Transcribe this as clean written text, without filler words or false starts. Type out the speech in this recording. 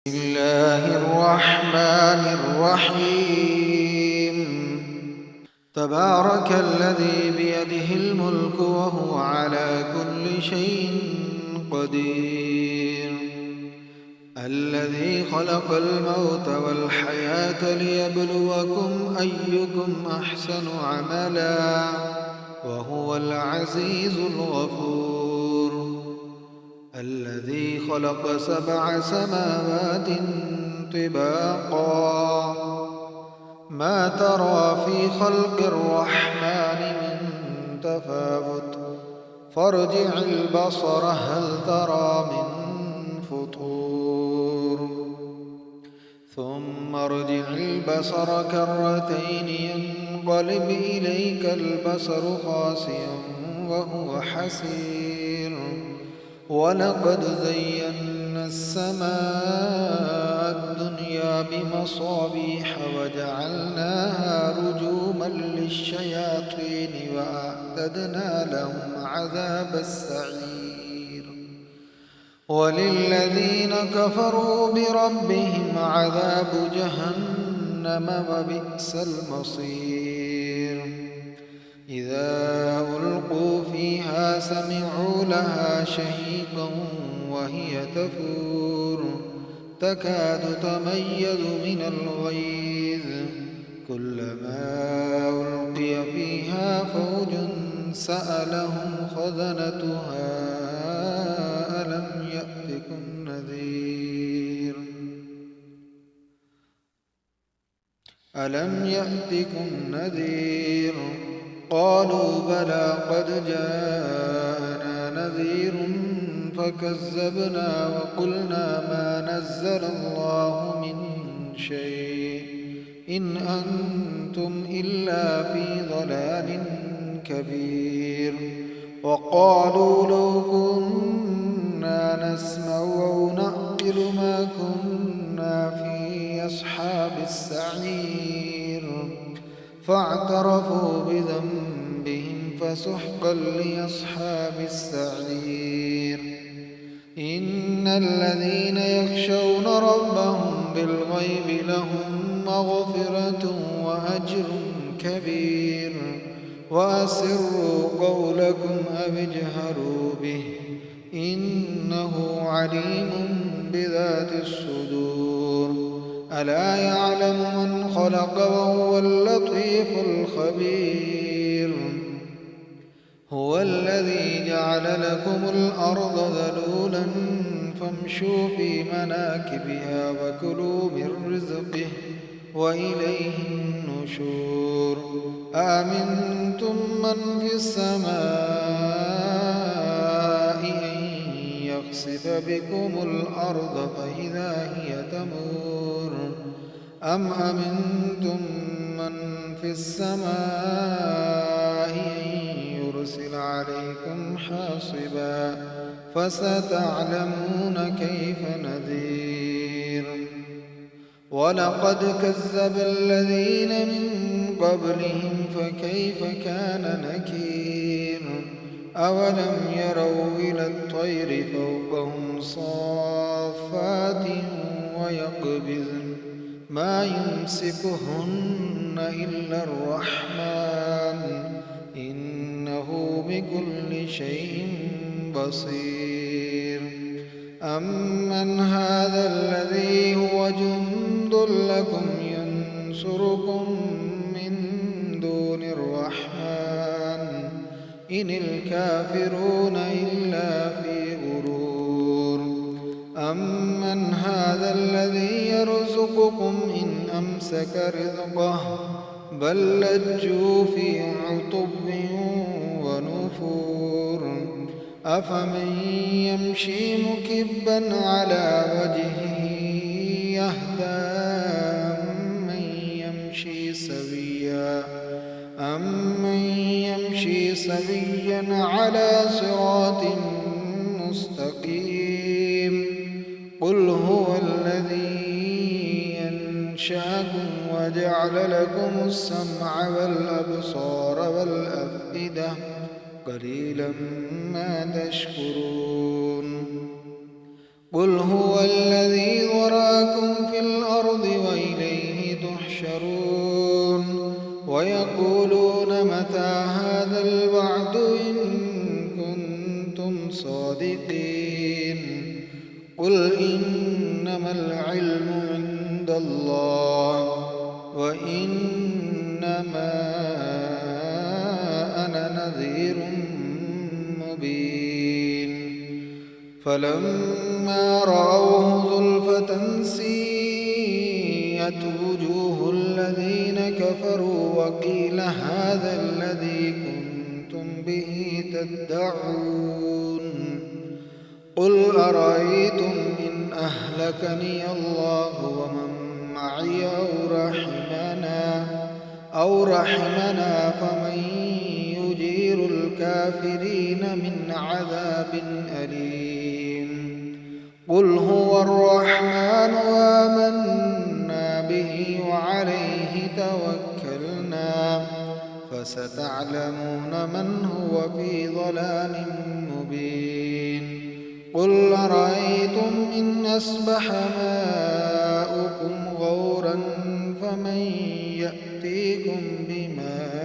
بسم الله الرحمن الرحيم. تبارك الذي بيده الملك وهو على كل شيء قدير، الذي خلق الموت والحياة ليبلوكم أيكم أحسن عملا وهو العزيز الغفور، الذي خلق 7 سماوات طباقا ما ترى في خلق الرحمن من تفاوت فارجع البصر هل ترى من فطور ثم ارجع البصر كرتين ينقلب إليك البصر خاسئا وهو حسير، ولقد زينا السماء الدنيا بمصابيح وجعلناها رجوما للشياطين وأعتدنا لهم عذاب السعير، وللذين كفروا بربهم عذاب جهنم وبئس المصير. إذا ألقوا فيها سمعوا لها شهيقا وهي تفور تكاد تميز من الغيظ، كلما ألقي فيها فوج سألهم خزنتها ألم يأتكم نذير؟ قالوا بلى قد جاءنا نذير فكذبنا وقلنا ما نزل الله من شيء إن أنتم إلا في ضلال كبير. وقالوا لو كنا نسمع أو نعقل ما كنا في أصحاب السعير، فاعترفوا بذنبهم فسحقا لأصحاب السعير. إن الذين يخشون ربهم بالغيب لهم مغفرة وأجر كبير. وأسروا قولكم أو اجهروا به إنه عليم بذات الصدور. ألا يعلم من خلق وهو اللطيف الخبير. هو الذي جعل لكم الأرض ذلولا فامشوا في مناكبها وكلوا من رزقه وإليه النشور. أأمنتم من في السماء أن يخسف بكم الأرض فإذا هي تمور، أم أمنتم من في السماء أن يرسل عليكم حاصبا فستعلمون كيف نذير. ولقد كذب الذين من قبلهم فكيف كان نكير. أولم يروا إلى الطير فوقهم صافات ويقبضن ما يمسكهن إلا الرحمن إنه بكل شيء بصير. أمن هذا الذي هو جند لكم ينصركم من دون الرحمن إن الكافرون إلا في غرور. أمن هذا الذي يرزقكم إن أمسك رزقه بل لجوا في عتب ونفور. أفمن يمشي مكبا على وجهه يهدى أمن يمشي سويا على صراط مستقيم. قل هو الذي أنشأكم وجعل لكم السمع والأبصار والأفئدة قليلا ما تشكرون. قل هو الذي ذرأكم وذراكم في الأرض وإليه تحشرون ويقولون متى هذا الوعد إن كنتم صادقين قل إنما العلم عند الله وإنما أنا نذير مبين فلما رأوه زلفة سيئت وجوه الذين كفروا وقيل هذا الذي كنتم به تدعون قل أرأيتم إن أهلكني الله ومن معي أو رحمنا فمن يجير الكافرين من عذاب أليم قل هو الرحمن آمنا به وعليه توكلنا فستعلمون من هو في ضلال مبين قل أرأيتم إن أصبح ماؤكم غورا فمن يأتيكم بماء